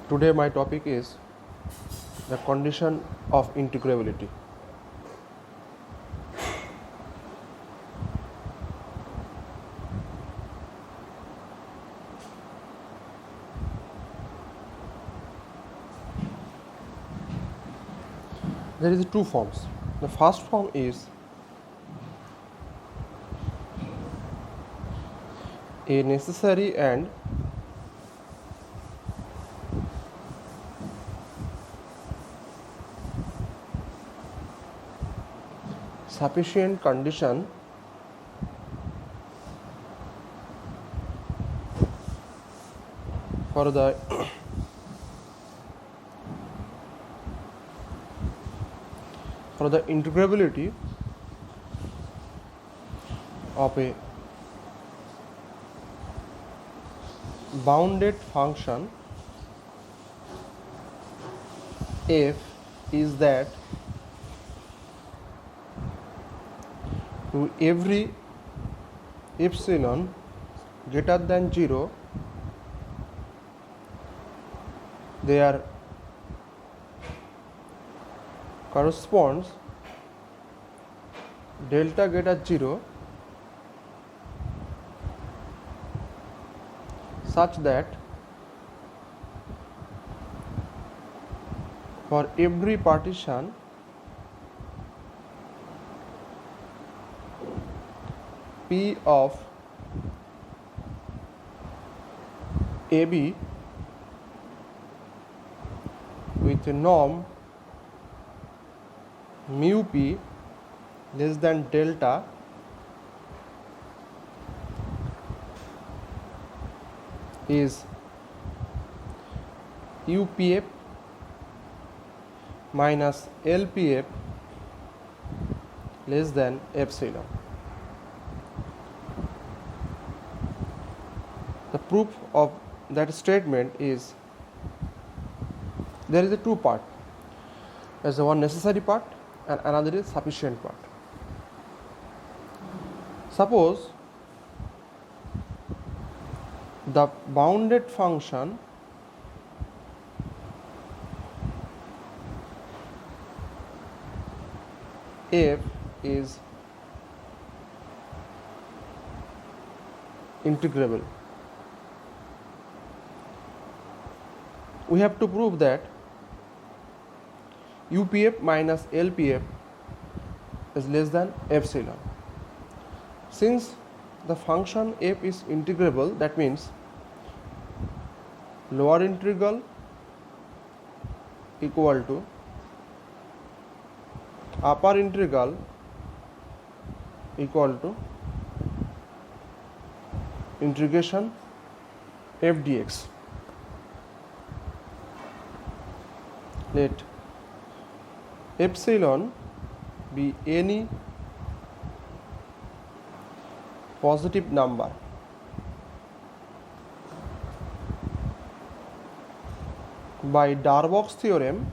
Today my topic is the condition of integrability. There is two forms. The first form is a necessary and sufficient condition for the integrability of a bounded function f is that to every epsilon greater than 0 there corresponds delta greater 0 such that for every partition P of AB with norm mu P less than delta is UPF minus LPF less than epsilon. The proof of that statement is there is a two part. There is one necessary part and another is sufficient part. Suppose the bounded function f is integrable. We have to prove that UPF minus LPF is less than epsilon. Since the function f is integrable, that means lower integral equal to upper integral equal to integration f dx. Let epsilon be any positive number. By Darboux theorem,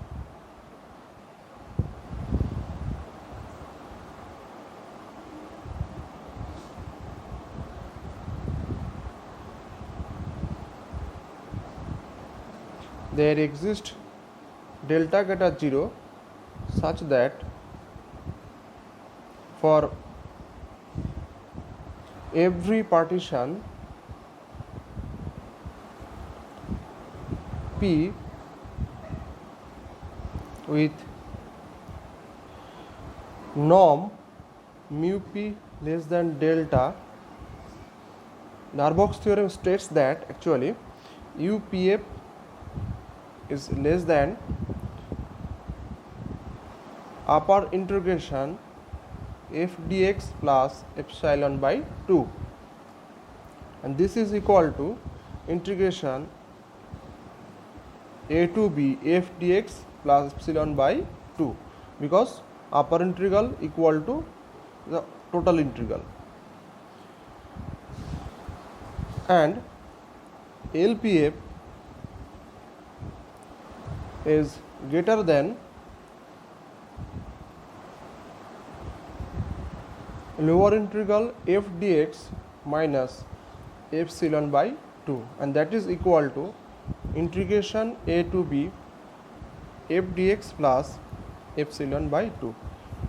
there exists delta greater 0 such that for every partition P with norm mu P less than delta, Darboux theorem states that actually UPF is less than upper integration f dx plus epsilon by 2, and this is equal to integration a to b f dx plus epsilon by 2, because upper integral equal to the total integral, and LPF is greater than lower integral f dx minus epsilon by 2, and that is equal to integration a to b f dx plus epsilon by 2,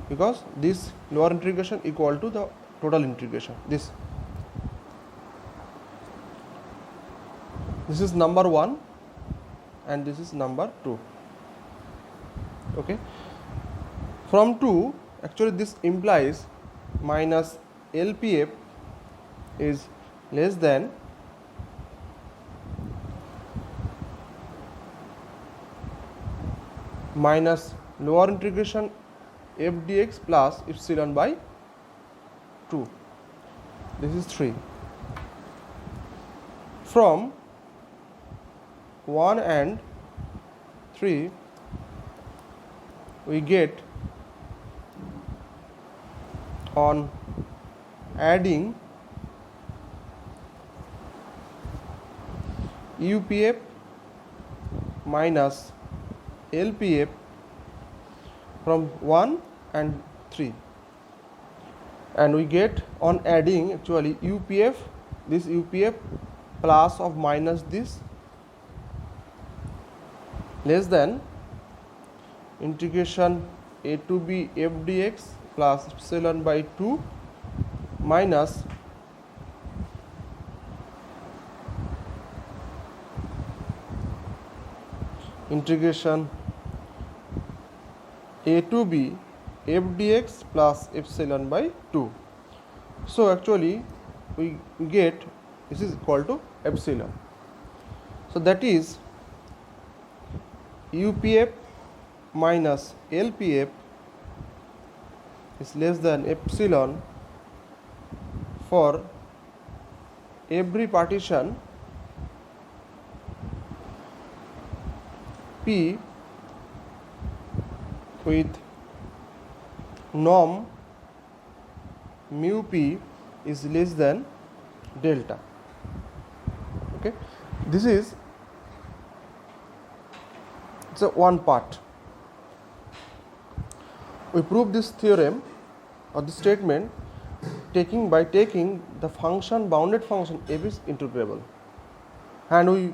because this lower integration equal to the total integration. This is number 1 and this is number 2. Okay, from 2 actually this implies minus LPF is less than minus lower integration f dx plus epsilon by 2. This is 3. From 1 and 3 we get, on adding UPF minus LPF from 1 and 3, and we get on adding actually UPF, this UPF plus of minus this less than integration a to b f dx plus epsilon by 2 minus integration a to b f dx plus epsilon by 2. So actually we get this is equal to epsilon. So that is UPF minus LPF is less than epsilon for every partition P with norm mu P is less than delta. Okay, this is the one part. We prove this theorem or this statement by taking the function, bounded function f is integrable, and we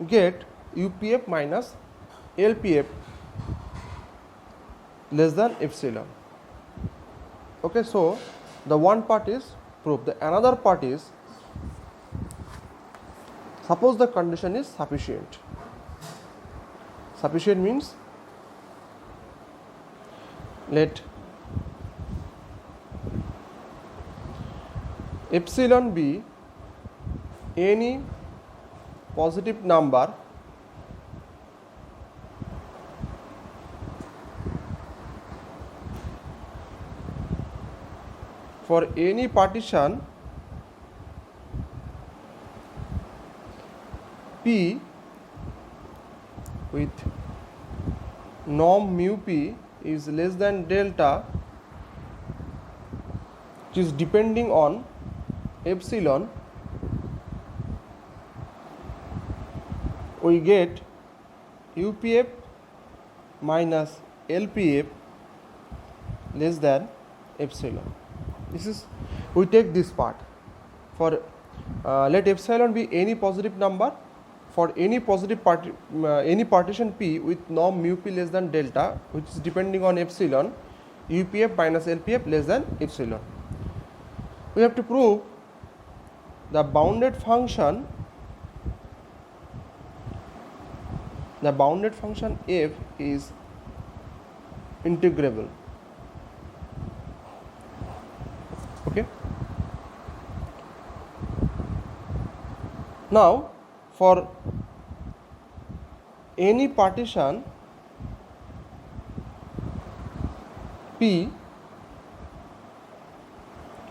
get UPF minus LPF less than epsilon. Okay, so the one part is proved. The another part is, suppose the condition is sufficient. Sufficient means let epsilon be any positive number for any partition P with norm mu P is less than delta, which is depending on epsilon, we get UPF minus LPF less than epsilon. This is, we take this part for let epsilon be any positive number for any positive any partition P with norm mu P less than delta, which is depending on epsilon, UPF minus LPF less than epsilon. We have to prove the bounded function f is integrable. Okay. Now for any partition P,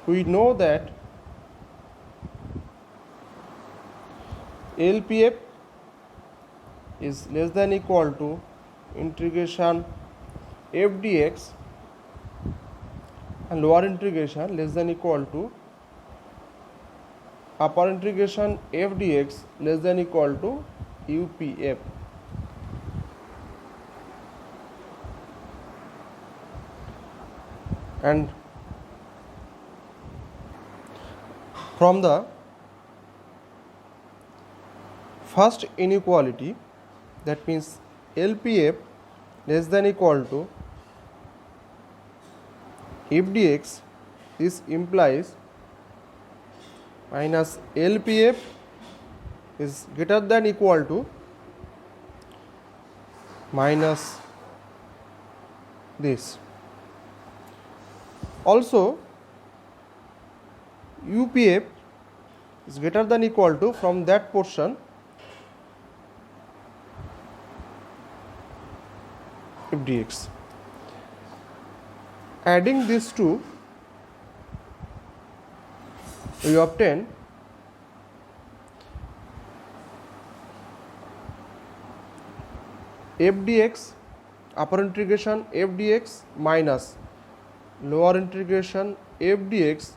we know that LPF is less than equal to integration f dx and lower integration less than equal to upper integration f dx less than equal to UPF. And from the first inequality, that means LPF less than equal to f dx, this implies minus LPF is greater than equal to minus this. Also UPF is greater than equal to, from that portion, f dx. Adding these two, we obtain f dx, upper integration f dx minus lower integration f dx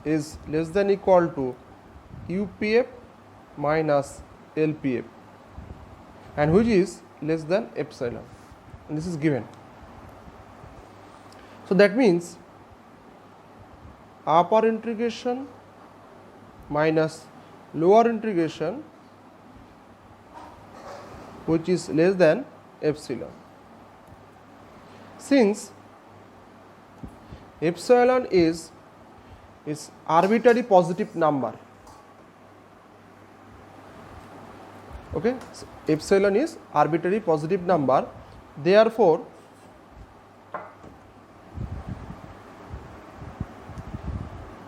is less than equal to UPF minus LPF, and which is less than epsilon, and this is given. So that means upper integration minus lower integration, which is less than epsilon. Since epsilon is arbitrary positive number, okay, so epsilon is arbitrary positive number, therefore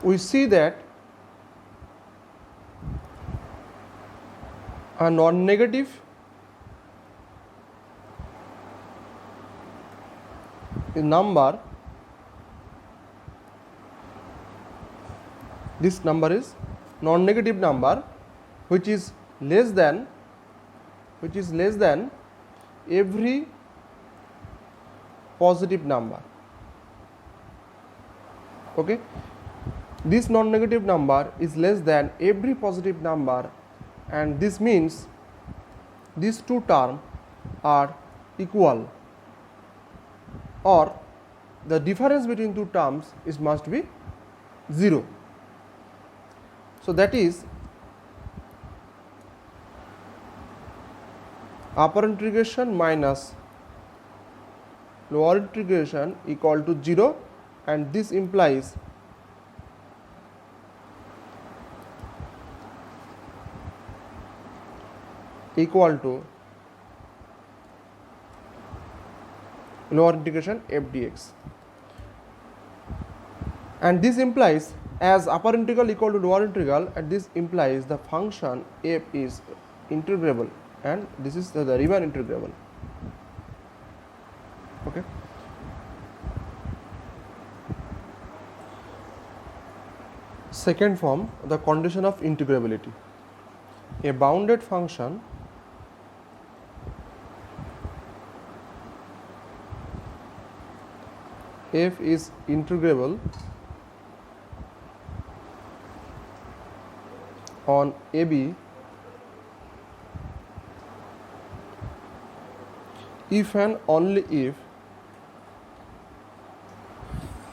we see that a non-negative number, this number is non-negative number which is less than every positive number. Okay, this non-negative number is less than every positive number, and this means these two terms are equal, or the difference between two terms is must be 0. So that is upper integration minus lower integration equal to 0, and this implies equal to lower integration f dx, and this implies, as upper integral equal to lower integral, and this implies the function f is integrable, and this is the Riemann integrable. Okay. Second form, the condition of integrability. A bounded function f is integrable on AB if and only if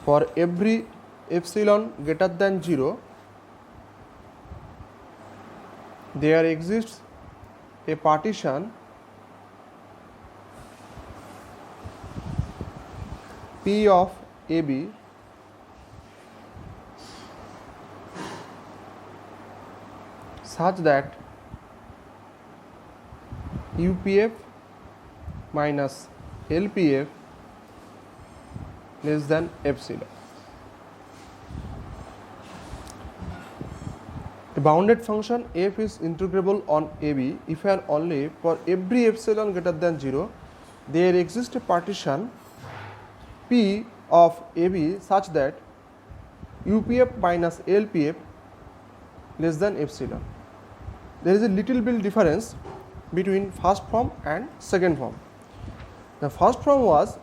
for every epsilon greater than 0 there exists a partition P of AB such that UPF minus LPF less than epsilon. A bounded function f is integrable on AB if and only for every epsilon greater than 0 there exists a partition P of AB such that UPF minus LPF less than epsilon. There is a little bit difference between first form and second form. The first form was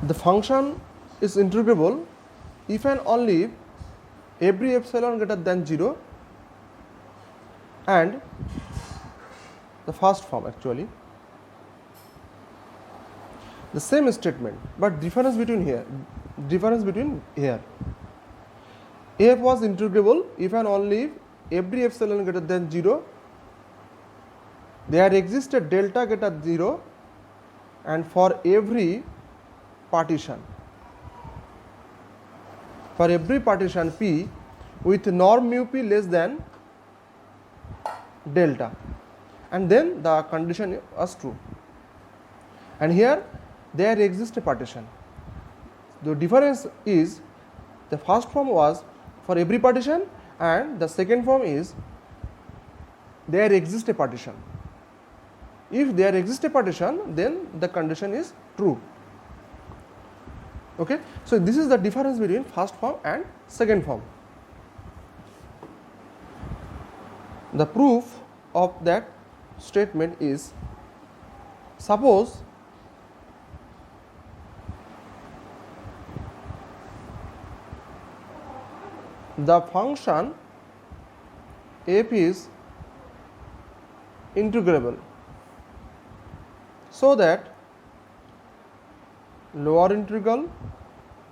the function is integrable if and only if every epsilon greater than 0, and the first form actually the same statement, but difference between here f was integrable if and only if every epsilon greater than 0 there existed delta greater than 0 and for every partition p with norm mu p less than delta, and then the condition was true. And here there exists a partition. The difference is the first form was for every partition and the second form is there exists a partition. If there exists a partition, then the condition is true. Okay, so this is the difference between first form and second form. The proof of that statement is, suppose the function f is integrable so that lower integral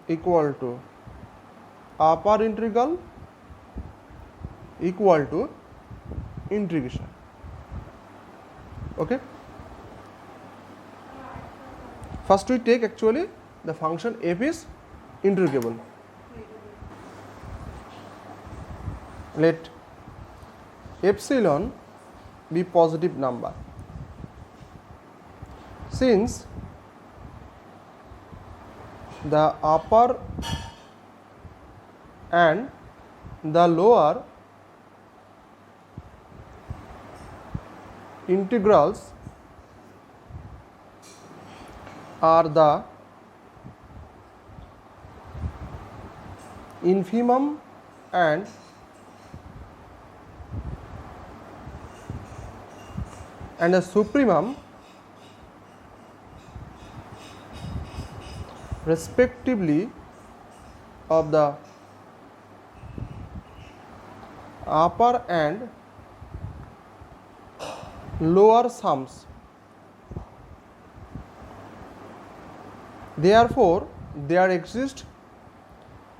equal to upper integral equal to integration. Okay. First we take actually the function f is integrable. Let epsilon be positive number. Since the upper and the lower integrals are the infimum and a supremum respectively of the upper and lower sums. Therefore, there exist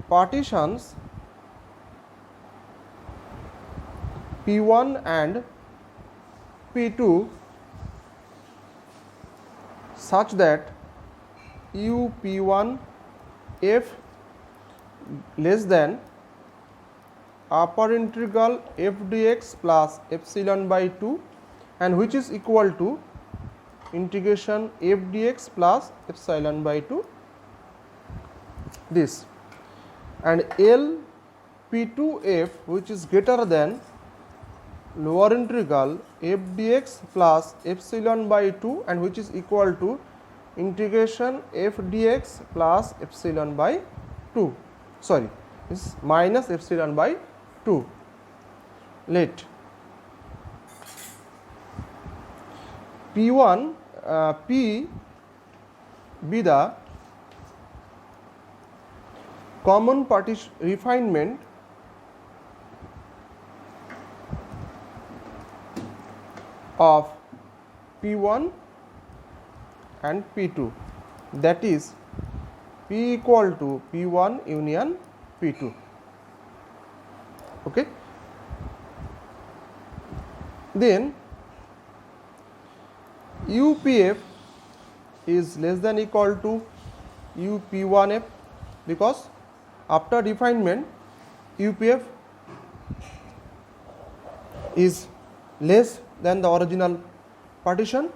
partitions P1 and P2 such that u P1 f less than upper integral f dx plus epsilon by 2 and which is equal to integration f dx plus epsilon by 2 this, and L P2f which is greater than lower integral f dx plus epsilon by 2 and which is equal to integration f dx plus epsilon by 2, sorry, this is minus epsilon by 2. Let P1 P be the common partition refinement of P1 and P2, that is P equal to P1 union P2. Okay. Then UPF is less than equal to UP1F because after refinement UPF is less than the original partition,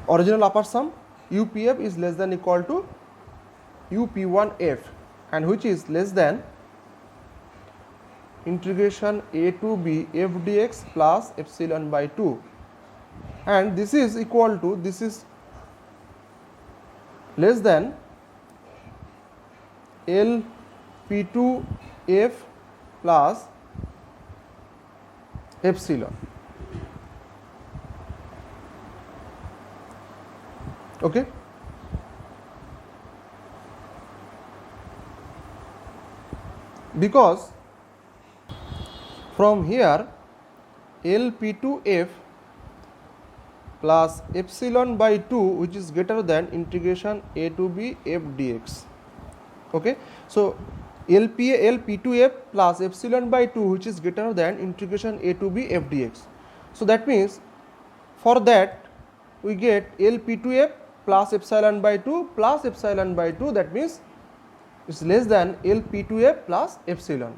original upper sum. UPF is less than equal to UP1F and which is less than integration a to b f dx plus epsilon by 2, and this is equal to, this is less than L P2 f plus epsilon. Okay. Because from here L P2f plus epsilon by 2 which is greater than integration a to b f dx. Okay. So LPA P2F plus epsilon by 2, which is greater than integration a to b f dx. So that means for that we get L_P2F plus epsilon by 2 plus epsilon by 2, that means is less than L_P2F plus epsilon,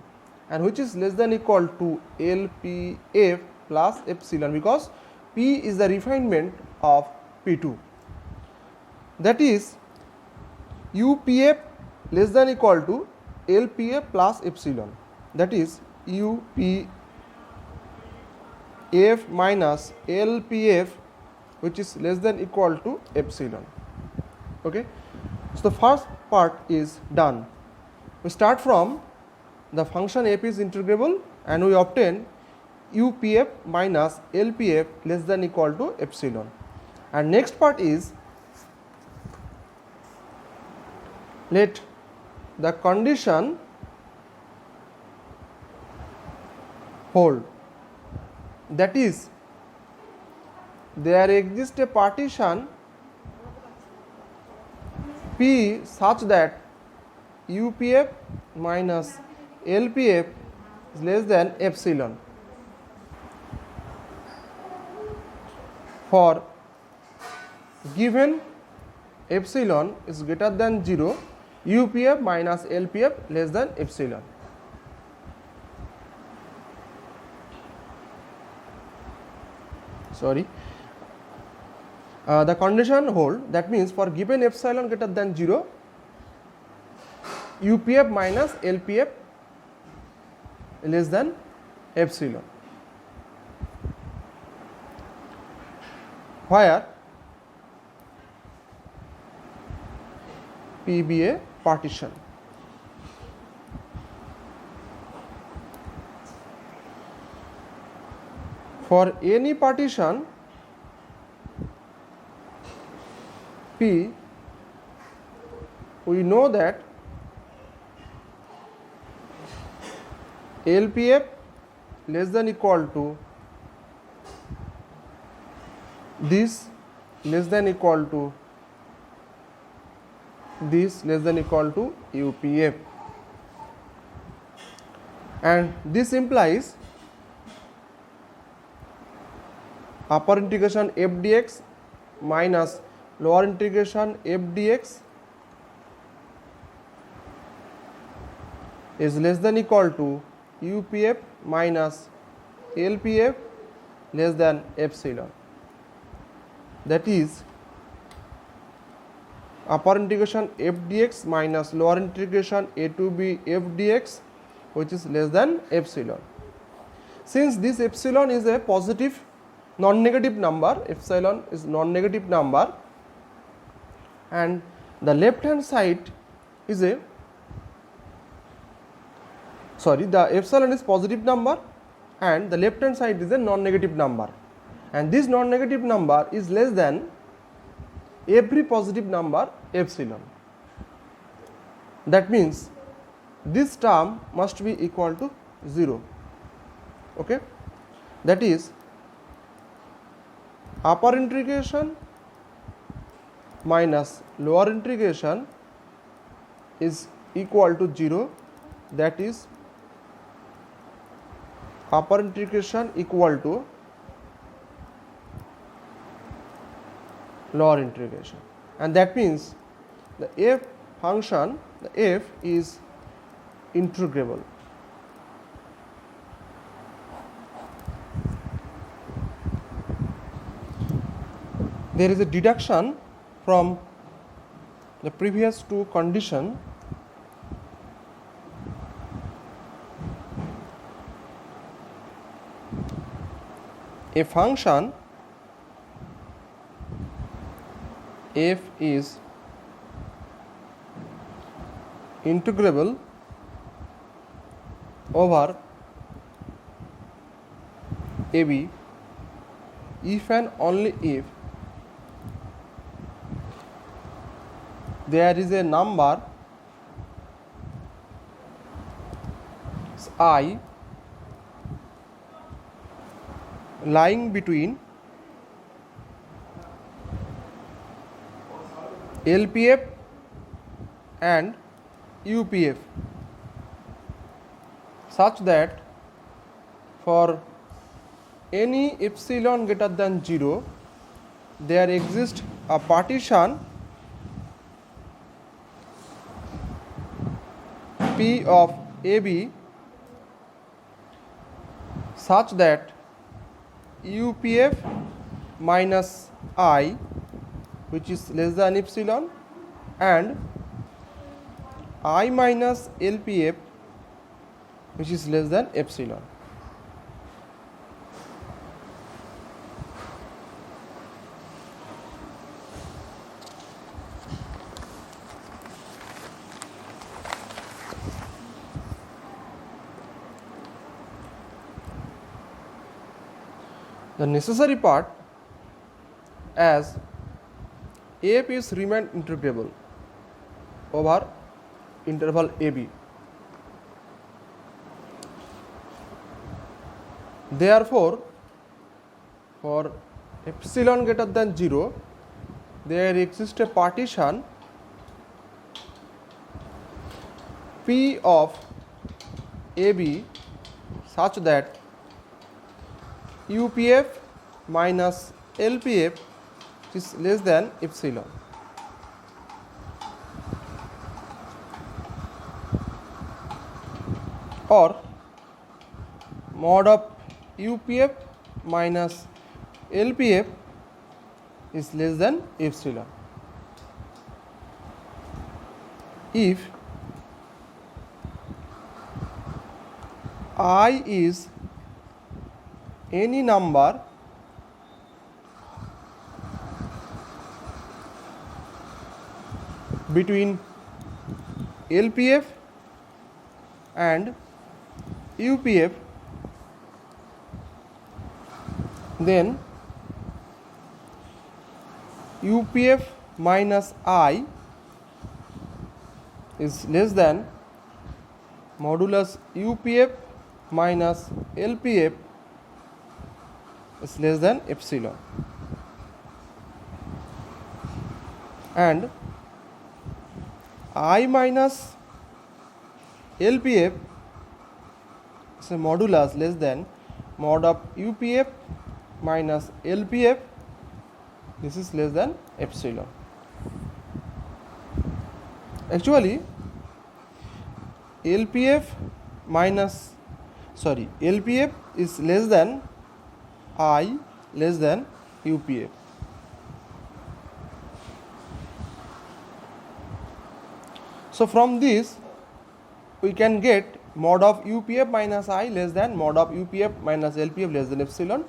and which is less than equal to L_P_F plus epsilon, because P is the refinement of P2. That is UPF less than equal to LPF plus epsilon, that is UPF minus LPF, which is less than equal to epsilon. Okay, so the first part is done. We start from the function f is integrable and we obtain UPF minus LPF less than equal to epsilon. And next part is, let the condition hold, that is there exists a partition P such that UPF minus LPF is less than epsilon. For given epsilon is greater than 0, UPF minus LPF less than epsilon. Sorry. The condition hold, that means for given epsilon greater than 0, UPF minus LPF less than epsilon, where P be a partition. For any partition P, we know that LPF less than equal to this, less than equal to this, less than equal to UPF, and this implies upper integration f dx minus lower integration f dx is less than equal to UPF minus LPF less than epsilon. That is upper integration f dx minus lower integration a to b f dx, which is less than epsilon. Since this epsilon is a positive non-negative number, epsilon is non-negative number, and the left hand side is a the epsilon is positive number and the left hand side is a non-negative number, and this non-negative number is less than every positive number epsilon. That means this term must be equal to 0. Okay, that is upper integration minus lower integration is equal to 0, that is upper integration equal to lower integration, and that means the f function, the f is integrable. There is a deduction from the previous two condition. A function f is integrable over AB if and only if there is a number I lying between LPF and UPF. such that for any epsilon greater than 0 there exists a partition P of AB such that UPF minus I, which is less than epsilon, and I minus LPF, which is less than epsilon. The necessary part, as AF is Riemann integrable over interval AB. Therefore, for epsilon greater than 0, there exists a partition P of AB such that UPF minus LPF is less than epsilon. Or mod of UPF minus LPF is less than epsilon. If I is any number between LPF and UPF, then UPF minus I is less than modulus UPF minus LPF is less than epsilon, and I minus LPF is a modulus less than mod of UPF minus LPF, this is less than epsilon. Actually, LPF is less than I less than UPF. So from this we can get mod of UPF minus I less than mod of UPF minus LPF less than epsilon,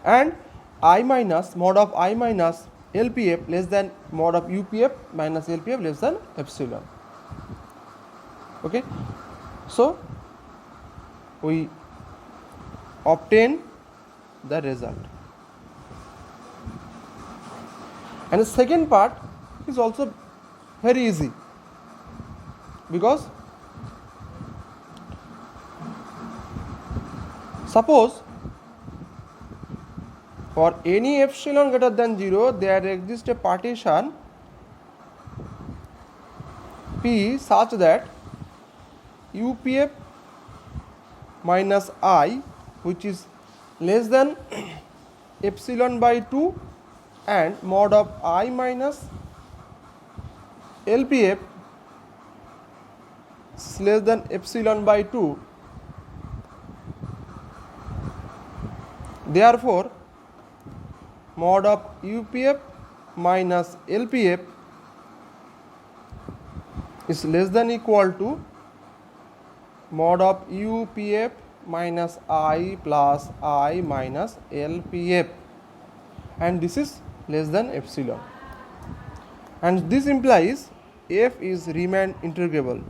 and I minus mod of I minus LPF less than mod of UPF minus LPF less than epsilon. Okay, so we obtain the result. And the second part is also very easy, because suppose for any epsilon greater than 0 there exists a partition P such that UPF minus I, which is less than epsilon by 2, and mod of I minus LPF is less than epsilon by 2. Therefore, mod of UPF minus LPF is less than equal to mod of UPF minus I plus I minus LPF, and this is less than epsilon, and this implies F is Riemann integrable.